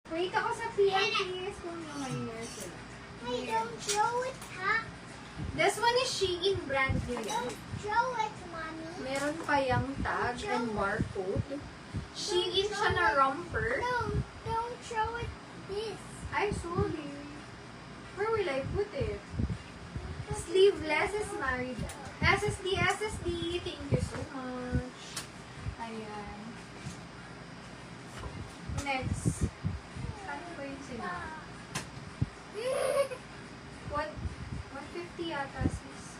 Wait ako sa PMPS kung yung minor sila. I don't throw it, huh? This one is Shein brand new yan. Don't throw it, mommy. Meron pa yung tag and barcode. Shein siya na romper. No, don't throw it this. I'm sorry. Where will I put it? Sleeveless is married. SSD, thank you so much. Ayan. Next. Ano ba yung sinabi? 150 yata sis.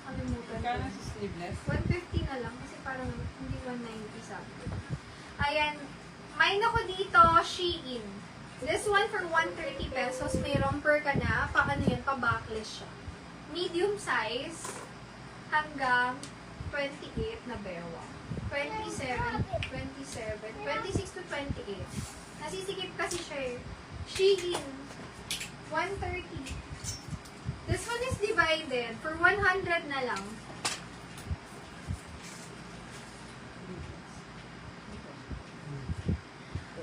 Kalimutan ko. Kaya sa sleeveless? 150 na lang kasi parang hindi 190 sabi ko. Ayan. May ako dito, Shein. This one for 130 pesos. May romper ka na. Paano yan? Pa-backless siya. Medium size hanggang 28 na bewa. 27, 26 to 28. Nasisikip kasi siya eh. Shein. 130. This one is divided. For 100 na lang.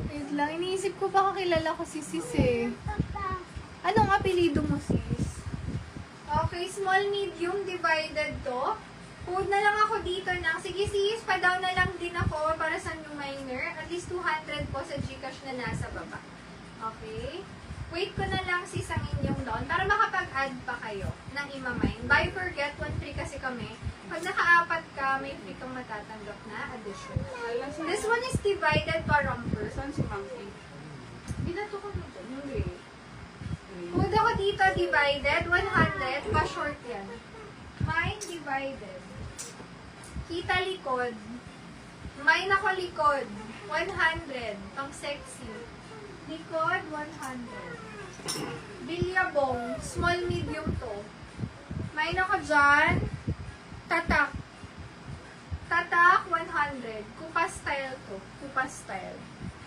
Wait lang. Iniisip ko baka kilala ko si sis eh. Anong apelido mo sis? Okay, small, medium, divided to. Code na lang ako dito ng, sige sis, pa-down na lang din ako para sa new minor. At least 200 po sa Gcash na nasa baba. Okay? Wait ko na lang sis ang inyong down para makapag-add pa kayo ng imamine. Buy for get, 1 free kasi kami. Pag naka-apat ka, may free kang matatanggap na addition. This one is divided pa romper. Saan si Monkey? Binato ko na dyan. Hindi. Code ako dito, divided, 100, pa-short yan. Mine divided. Kita likod. Mine ako likod, 100, pang sexy. Likod, 100. Bilyabong, small, medium to. Mine ako dyan, tatak. Tatak, 100. Kupa style to. Kupa style.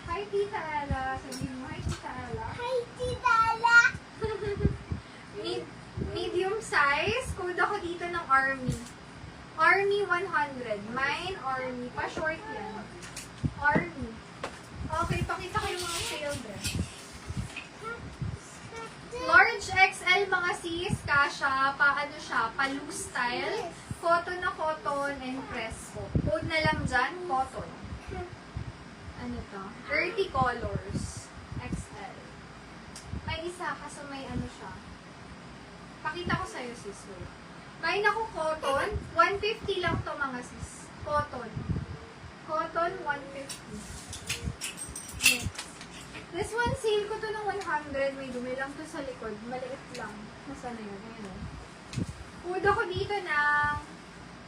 Hi, Tita Ala. Sabihin mo, hi, Tita Ala. Hi, Tita Ala. Medium size. Code ako dito ng Army. Army 100. Mine, Army. Pa-short yan. Army. Okay, pakita ko yung mga sale dress. Large XL mga sis. Kasha. Paano siya? Pa-loose style. Cotton na cotton and presko. Code na lang dyan. Cotton. Ano to? 30 colors. XL. May isa kaso may ano siya. Pakita ko sa'yo, sis. May naku cotton. 150 lang to mga sis. Cotton. Cotton, 150. Next. This one, sale ko to ng 100. May dumi lang to sa likod. Maliit lang. Nasaan na yun? Ayan o. Food ako dito ng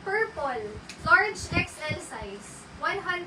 purple. Large XL size. 100.